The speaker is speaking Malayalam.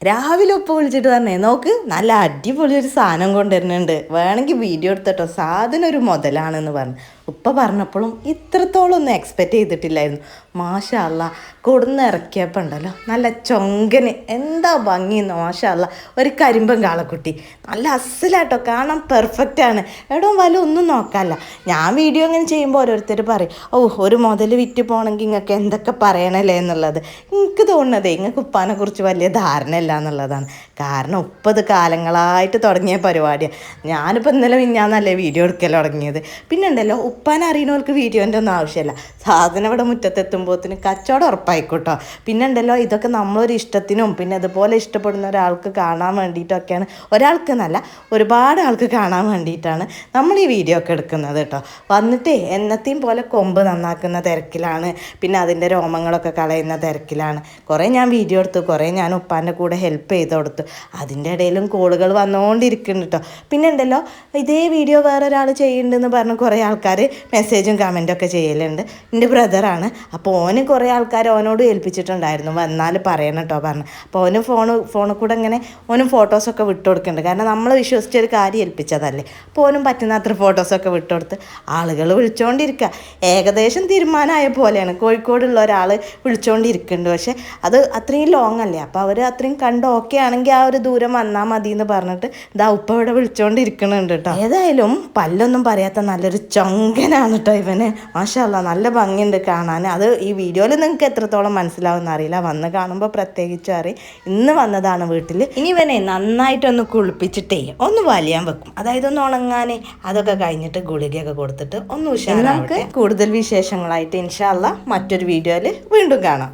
രാവിലെ ഉപ്പ വിളിച്ചിട്ട് പറഞ്ഞേ നോക്ക് നല്ല അടിപൊളി ഒരു സാധനം കൊണ്ടുവരുന്നുണ്ട്, വേണമെങ്കിൽ വീഡിയോ എടുത്തിട്ടോ, സാധനം ഒരു മുതലാണെന്ന് പറഞ്ഞു. ഉപ്പ പറഞ്ഞപ്പോഴും ഇത്രത്തോളം ഒന്നും എക്സ്പെക്റ്റ് ചെയ്തിട്ടില്ലായിരുന്നു. മാഷാ അല്ലാ, കൊടുന്ന് ഇറക്കിയപ്പോൾ ഉണ്ടല്ലോ നല്ല ചൊങ്കന്, എന്താ ഭംഗിയെന്ന്. മാഷാ അല്ലാ, ഒരു കരിമ്പൻ കാളക്കുട്ടി നല്ല അസലാട്ടോ, കാണാൻ പെർഫെക്റ്റ് ആണ്. എടോ വല്ല ഒന്നും നോക്കാമല്ല. ഞാൻ വീഡിയോ ഇങ്ങനെ ചെയ്യുമ്പോൾ ഓരോരുത്തർ പറയും, ഓ ഒരു മുതൽ വിറ്റ് പോകണമെങ്കിൽ നിങ്ങൾക്ക് എന്തൊക്കെ പറയണല്ലേ എന്നുള്ളത്. എനിക്ക് തോന്നുന്നതേ നിങ്ങൾക്ക് ഉപ്പാനെ കുറിച്ച് വലിയ ധാരണയില്ല എന്നുള്ളതാണ്. കാരണം 30 കാലങ്ങളായിട്ട് തുടങ്ങിയ പരിപാടിയാണ്. ഞാനിപ്പോൾ ഇന്നലെ മിഞ്ഞാന്നല്ലേ വീഡിയോ എടുക്കൽ തുടങ്ങിയത്. പിന്നെ ഉണ്ടല്ലോ, ഉപ്പാനെ അറിയുന്നവർക്ക് വീഡിയോൻ്റെ ഒന്നും ആവശ്യമില്ല. സാധനം ഇവിടെ മുറ്റത്തെത്തുമ്പോഴത്തിന് കച്ചവടം ഉറപ്പായിക്കോട്ടോ. പിന്നെ ഉണ്ടല്ലോ, ഇതൊക്കെ നമ്മളൊരു ഇഷ്ടത്തിനും പിന്നെ അതുപോലെ ഇഷ്ടപ്പെടുന്ന ഒരാൾക്ക് കാണാൻ വേണ്ടിയിട്ടൊക്കെയാണ്. ഒരാൾക്ക് എന്നല്ല, ഒരുപാട് ആൾക്ക് കാണാൻ വേണ്ടിയിട്ടാണ് നമ്മൾ ഈ വീഡിയോ ഒക്കെ എടുക്കുന്നത് കേട്ടോ. വന്നിട്ടേ എന്നത്തെയും പോലെ കൊമ്പ് നന്നാക്കുന്ന തിരക്കിലാണ്, പിന്നെ അതിൻ്റെ രോമങ്ങളൊക്കെ കളയുന്ന തിരക്കിലാണ്. കുറേ ഞാൻ വീഡിയോ എടുത്തു, കുറേ ഞാൻ ഉപ്പാൻ്റെ കൂടെ ഹെൽപ്പ് ചെയ്ത് കൊടുത്തു. അതിൻ്റെ ഇടയിലും കോളുകൾ വന്നുകൊണ്ടിരിക്കുന്നുണ്ട് കേട്ടോ. പിന്നെ ഉണ്ടല്ലോ, ഇതേ വീഡിയോ വേറൊരാൾ ചെയ്യുന്നുണ്ടെന്ന് പറഞ്ഞ് കുറേ ആൾക്കാർ മെസ്സേജും കമൻറ്റൊക്കെ ചെയ്യലുണ്ട്. എൻ്റെ ബ്രദറാണ്. അപ്പോൾ ഓന് കുറേ ആൾക്കാർ ഓനോട് ഏൽപ്പിച്ചിട്ടുണ്ടായിരുന്നു, വന്നാൽ പറയണം കേട്ടോ പറഞ്ഞു. അപ്പോൾ ഓന് ഫോണിൽ കൂടെ ഇങ്ങനെ ഓനും ഫോട്ടോസൊക്കെ വിട്ടു കൊടുക്കുന്നുണ്ട്. കാരണം നമ്മൾ വിശ്വസിച്ചൊരു കാര്യം ഏൽപ്പിച്ചതല്ലേ. അപ്പോൾ ഓനും പറ്റുന്ന അത്ര ഫോട്ടോസൊക്കെ വിട്ടുകൊടുത്ത് ആളുകൾ വിളിച്ചുകൊണ്ടിരിക്കുക. ഏകദേശം തീരുമാനമായ പോലെയാണ്. കോഴിക്കോടുള്ള ഒരാൾ വിളിച്ചുകൊണ്ടിരിക്കുന്നുണ്ട്. പക്ഷേ അത് അത്രയും ലോങ് അല്ലേ, അപ്പോൾ അവർ അത്രയും കണ്ട് ഓക്കെ ആണെങ്കിൽ ആ ഒരു ദൂരം വന്നാൽ മതി എന്ന് പറഞ്ഞിട്ട് ഇതാ ഉപ്പ ഇവിടെ വിളിച്ചുകൊണ്ടിരിക്കുന്നുണ്ട് കേട്ടോ. ഏതായാലും പല്ലൊന്നും പറയാത്ത നല്ലൊരു ചൊങ്കനാണ് കേട്ടോ ഇവന്. മാഷാ അല്ലാ, നല്ല ഭംഗിയുണ്ട് കാണാൻ. അത് ഈ വീഡിയോയിൽ നിങ്ങൾക്ക് എത്രത്തോളം മനസ്സിലാവുമെന്ന് അറിയില്ല, വന്ന് കാണുമ്പോൾ പ്രത്യേകിച്ചും അറിയും. ഇന്ന് വന്നതാണ് വീട്ടിൽ. ഇനി ഇവനെ നന്നായിട്ടൊന്ന് കുളിപ്പിച്ചിട്ടേ ഒന്ന് വലിയാൻ വെക്കും, അതായത് ഒന്ന് ഉണങ്ങാൻ. അതൊക്കെ കഴിഞ്ഞിട്ട് ഗുളികയൊക്കെ കൊടുത്തിട്ട് ഒന്ന് ഉഷാറാവട്ടെ. നമുക്ക് കൂടുതൽ വിശേഷങ്ങളായിട്ട് ഇൻഷാ അല്ലാ മറ്റൊരു വീഡിയോയിൽ വീണ്ടും കാണാം.